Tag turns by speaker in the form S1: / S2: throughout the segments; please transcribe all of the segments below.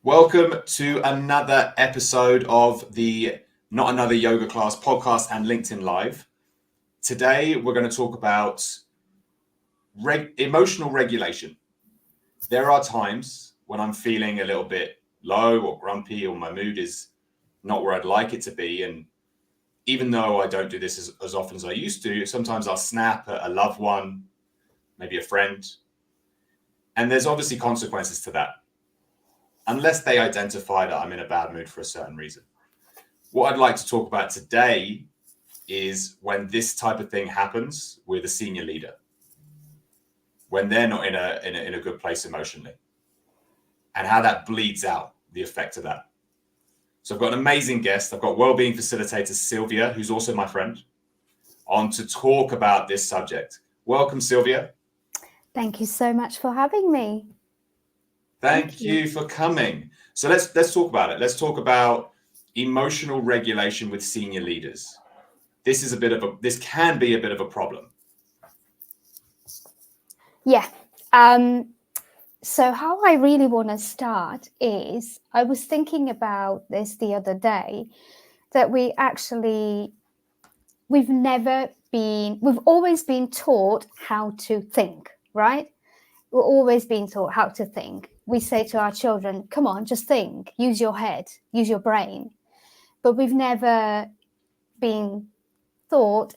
S1: Welcome to another episode of the Not Another Yoga Class podcast and LinkedIn Live. Today, we're going to talk about emotional regulation. There are times when I'm feeling a little bit low or grumpy, or my mood is not where I'd like it to be. And even though I don't do this as often as I used to, sometimes I'll snap at a loved one, maybe a friend. And there's obviously consequences to that, unless they identify that I'm in a bad mood for a certain reason. What I'd like to talk about today is when this type of thing happens with a senior leader, when they're not in a good place emotionally, and how that bleeds out, the effect of that. So I've got an amazing guest. I've got Wellbeing Facilitator Silvia, who's also my friend, on to talk about this subject. Welcome, Silvia.
S2: Thank you so much for having me.
S1: Thank you for coming. So let's talk about it. Let's talk about emotional regulation with senior leaders. This can be a bit of a problem.
S2: Yeah. So how I really want to start is, I was thinking about this the other day, that we've always been taught how to think, right? We're always being taught how to think. We say to our children, come on, just think, use your head, use your brain. But we've never been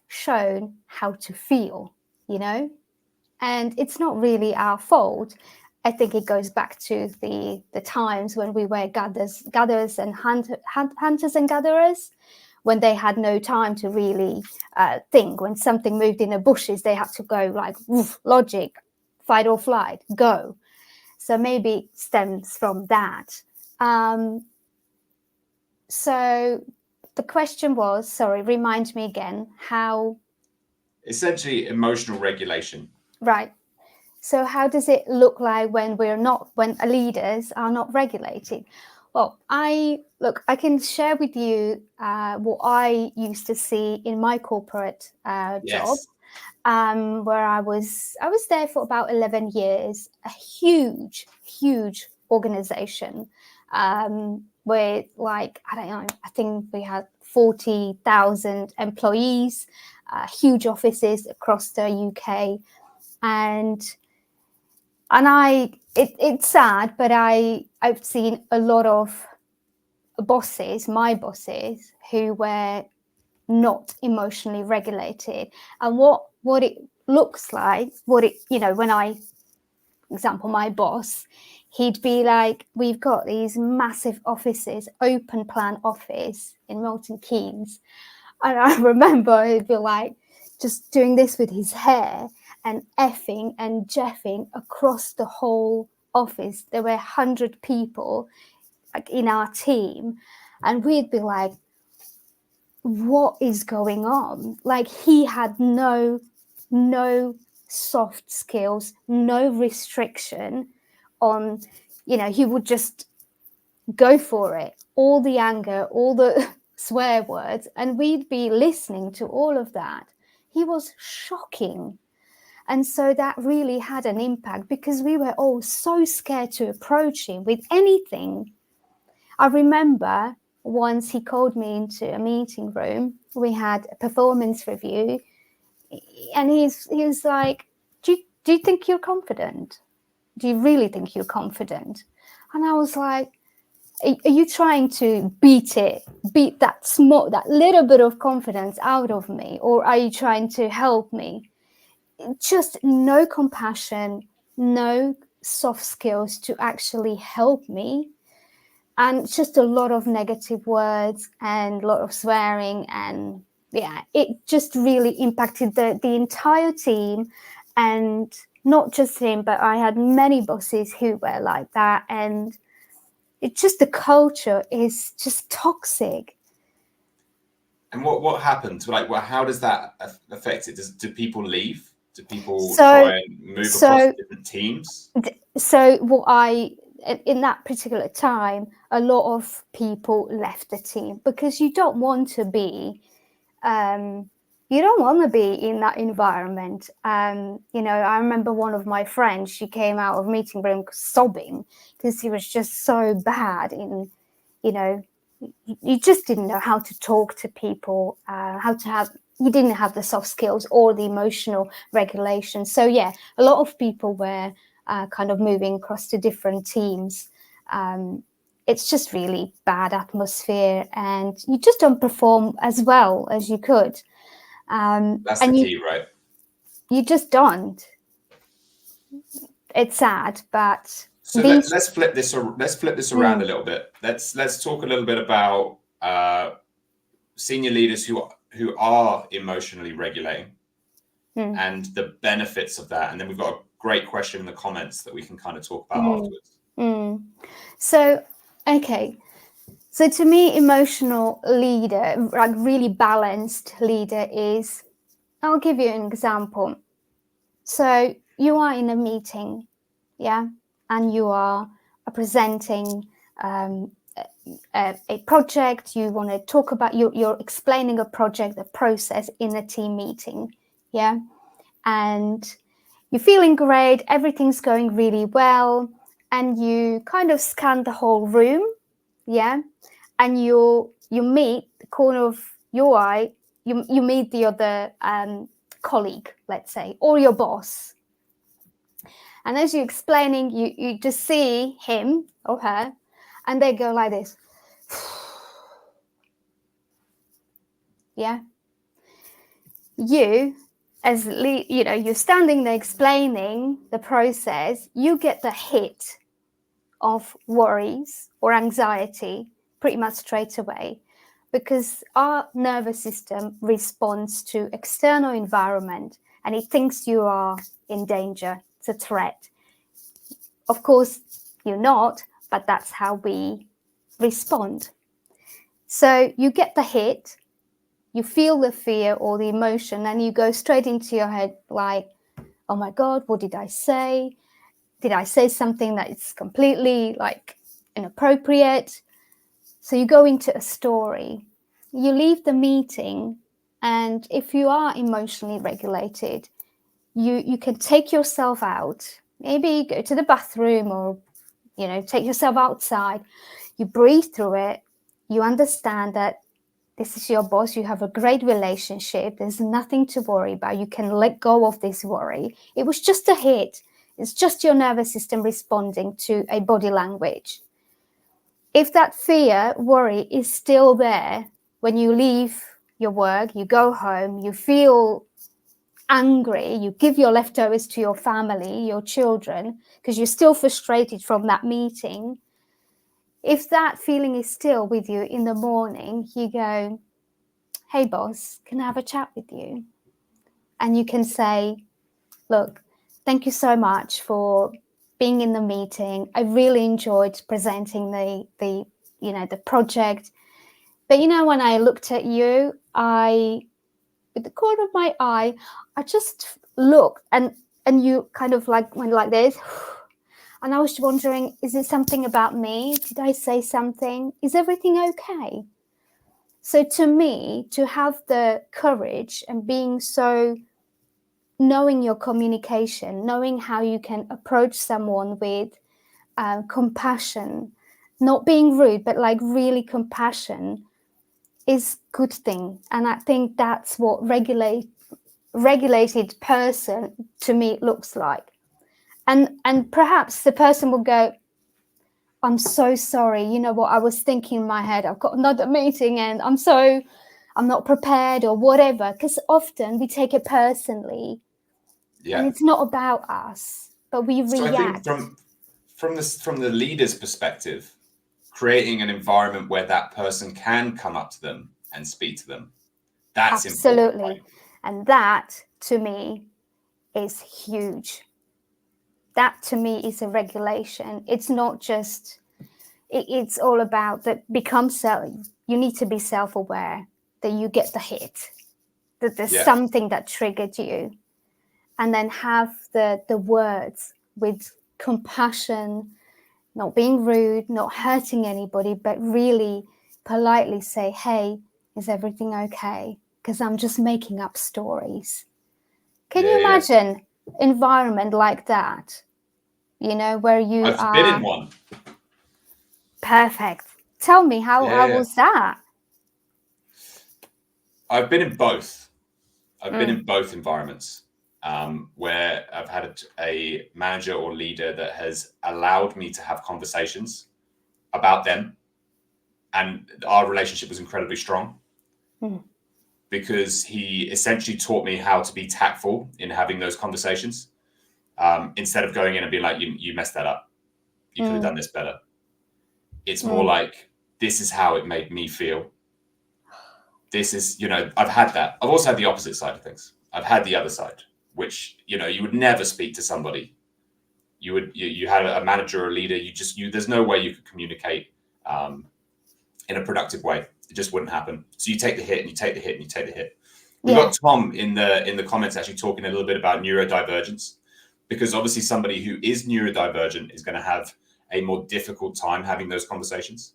S2: shown how to feel, and it's not really our fault. I think it goes back to the times when we were gatherers and hunters and gatherers, when they had no time to really think. When something moved in the bushes, they had to go like woof, logic, fight or flight, go. So maybe it stems from that. So the question was, sorry, remind me again, how...
S1: Essentially, emotional regulation.
S2: Right. So how does it look like when leaders are not regulated? Well, I can share with you what I used to see in my corporate job, where I was there for about 11 years, a huge organization, with like, I don't know, I think we had 40,000 employees, huge offices across the UK. And it's sad, but I've seen a lot of my bosses, who were not emotionally regulated. And what it looks like, example, my boss, he'd be like, we've got these massive offices, open plan office in Milton Keynes. And I remember he'd be like, just doing this with his hair and effing and jeffing across the whole office. There were 100 people like in our team, and we'd be like, what is going on? Like, he had no soft skills, no restriction on, he would just go for it, all the anger, all the swear words, and we'd be listening to all of that. He was shocking. And so that really had an impact, because we were all so scared to approach him with anything. I remember once he called me into a meeting room. We had a performance review, and he was like, do you think you're confident? Do you really think you're confident? And I was like, are you trying to beat that little bit of confidence out of me, or are you trying to help me? Just no compassion, no soft skills to actually help me, and just a lot of negative words and a lot of swearing. And yeah, it just really impacted the entire team, and not just him, but I had many bosses who were like that. And it's just, the culture is just toxic.
S1: And what happens? Like, how does that affect it? Do people leave? Do people try and move across different teams?
S2: So in that particular time, a lot of people left the team, because you don't want to be, you don't want to be in that environment. I remember one of my friends, she came out of meeting room sobbing because he was just so bad in, you just didn't know how to talk to people, you didn't have the soft skills or the emotional regulation. So yeah, a lot of people were kind of moving across to different teams. It's just really bad atmosphere, and you just don't perform as well as you could.
S1: That's the key, right?
S2: You just don't. It's sad, but
S1: so let's flip this around a little bit. Let's talk a little bit about senior leaders who are emotionally regulating and the benefits of that. And then we've got a great question in the comments that we can kind of talk about afterwards.
S2: So, okay. So to me, emotional leader, like really balanced leader is, I'll give you an example. So you are in a meeting, yeah, and you are presenting a project. You want to talk about, you're explaining a project, a process in a team meeting, yeah, and you're feeling great, everything's going really well, and you kind of scan the whole room, yeah, and you meet the corner of your eye, you meet the other colleague, let's say, or your boss. And as you're explaining, you just see him or her, and they go like this. Yeah. You, as you're standing there explaining the process, you get the hit of worries or anxiety pretty much straight away, because our nervous system responds to external environment and it thinks you are in danger. It's a threat. Of course, you're not, but that's how we respond. So you get the hit, you feel the fear or the emotion, and you go straight into your head like, oh my God, what did I say? Did I say something that is completely like inappropriate? So you go into a story. You leave the meeting, and if you are emotionally regulated, you can take yourself out. Maybe go to the bathroom or, take yourself outside. You breathe through it. You understand that this is your boss. You have a great relationship. There's nothing to worry about. You can let go of this worry. It was just a hit. It's just your nervous system responding to a body language. If that fear, worry is still there when you leave your work, you go home, you feel angry, you give your leftovers to your family, your children, because you're still frustrated from that meeting. If that feeling is still with you in the morning, you go, hey boss, can I have a chat with you? And you can say, look, thank you so much for being in the meeting. I really enjoyed presenting the project. But when I looked at you, with the corner of my eye, I just looked and you kind of like went like this. And I was wondering, is it something about me? Did I say something? Is everything okay? So to me, to have the courage and being so, knowing your communication, knowing how you can approach someone with compassion, not being rude, but like really compassion, is good thing. And I think that's what regulated person to me looks like. And perhaps the person will go, I'm so sorry, you know what, I was thinking in my head, I've got another meeting and I'm not prepared or whatever, because often we take it personally. Yeah. And it's not about us, but we react.
S1: So I think from the leader's perspective, creating an environment where that person can come up to them and speak to them, that's
S2: absolutely
S1: important, right?
S2: And that to me is huge. That to me is a regulation. It's not just, it's all about that. You need to be self-aware that you get the hit, that there's something that triggered you, and then have the words with compassion, not being rude, not hurting anybody, but really politely say, hey, is everything okay? because I'm just making up stories. Can you imagine environment like that? You know, where you
S1: I've been in one.
S2: Perfect. Tell me, how was that?
S1: I've been in both. I've been in both environments where I've had a manager or leader that has allowed me to have conversations about them. And our relationship was incredibly strong because he essentially taught me how to be tactful in having those conversations instead of going in and being like, you messed that up. You could have done this better. It's more like, this is how it made me feel. This is, I've had that. I've also had the opposite side of things. I've had the other side, which, you would never speak to somebody. You had a manager or a leader, there's no way you could communicate in a productive way. It just wouldn't happen. So you take the hit and you take the hit and you take the hit. We've got Tom in the comments actually talking a little bit about neurodivergence, because obviously somebody who is neurodivergent is going to have a more difficult time having those conversations.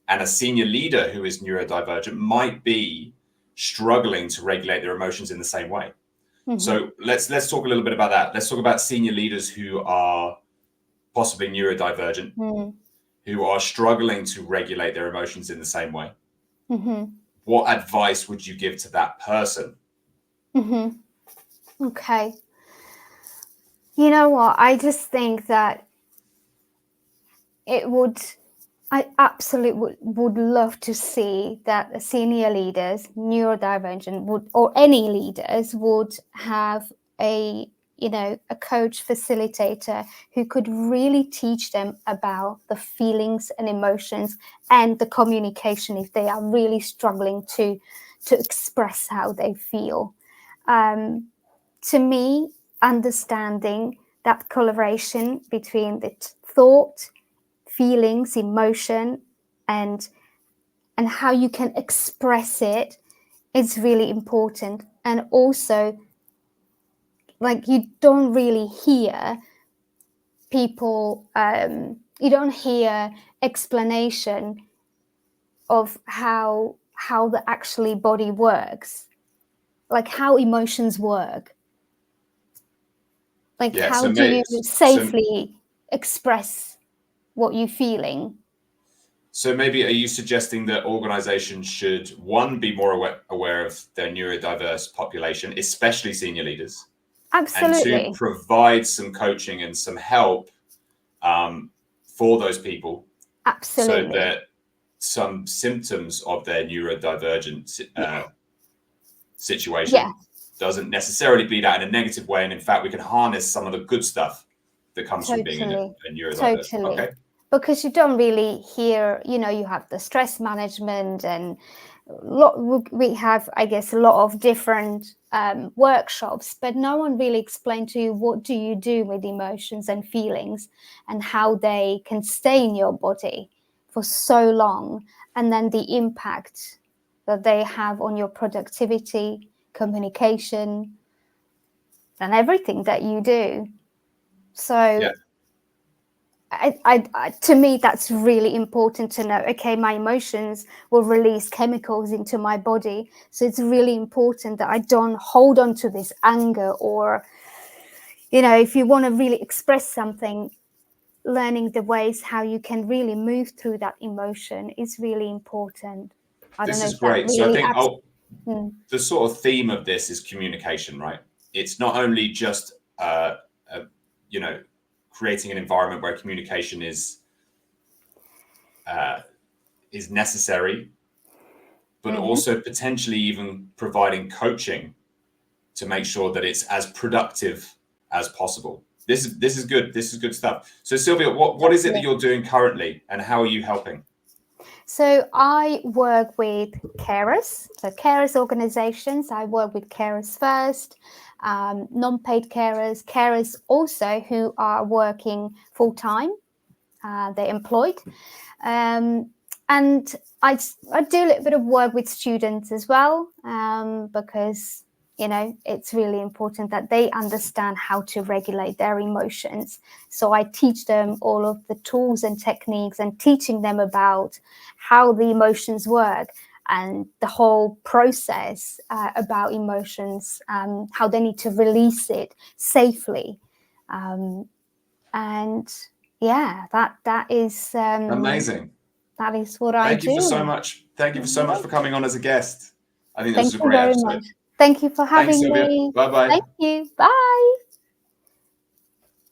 S1: And a senior leader who is neurodivergent might be struggling to regulate their emotions in the same way. So let's talk a little bit about that. Let's talk about senior leaders who are possibly neurodivergent, who are struggling to regulate their emotions in the same way. What advice would you give to that person?
S2: Okay. You know what? I just think that I absolutely would love to see that senior leaders, neurodivergent, or any leaders would have a coach facilitator who could really teach them about the feelings and emotions and the communication if they are really struggling to express how they feel. To me, understanding that collaboration between the thought, feelings, emotion, and how you can express it is really important. And also, like, you don't really hear people, you don't hear explanation of how the actually body works, like how emotions work. Like, how do you safely express what you're feeling?
S1: So maybe, are you suggesting that organizations should, one, be more aware of their neurodiverse population, especially senior leaders?
S2: Absolutely.
S1: And to provide some coaching and some help for those people.
S2: Absolutely.
S1: So that some symptoms of their neurodivergent situation doesn't necessarily bleed out in a negative way. And in fact, we can harness some of the good stuff that comes from being a neurodiverse. Okay.
S2: Because you don't really hear, you have the stress management, and we have, I guess, a lot of different workshops, but no one really explained to you what do you do with emotions and feelings and how they can stay in your body for so long, and then the impact that they have on your productivity, communication, and everything that you do. So to me, that's really important to know. Okay, my emotions will release chemicals into my body. So it's really important that I don't hold on to this anger, or, if you want to really express something, learning the ways how you can really move through that emotion is really important.
S1: This is great. So I think the sort of theme of this is communication, right? It's not only just, creating an environment where communication is necessary, but also potentially even providing coaching to make sure that it's as productive as possible. This is good. This is good stuff. So Silvia, what is it that you're doing currently, and how are you helping?
S2: So I work with carers, so carers organizations. I work with carers first, non-paid carers also who are working full-time, they're employed. And I do a little bit of work with students as well, because it's really important that they understand how to regulate their emotions. So I teach them all of the tools and techniques, and teaching them about how the emotions work. and the whole process about emotions, how they need to release it safely. And yeah, that is
S1: amazing.
S2: That is what I do.
S1: Thank you for so much. Thank you for so much for coming on as a guest. I think this was a
S2: Thank you
S1: great
S2: very
S1: episode.
S2: much. Thank you for having
S1: Thanks, Silvia.
S2: me.
S1: Bye-bye.
S2: Thank you. Bye.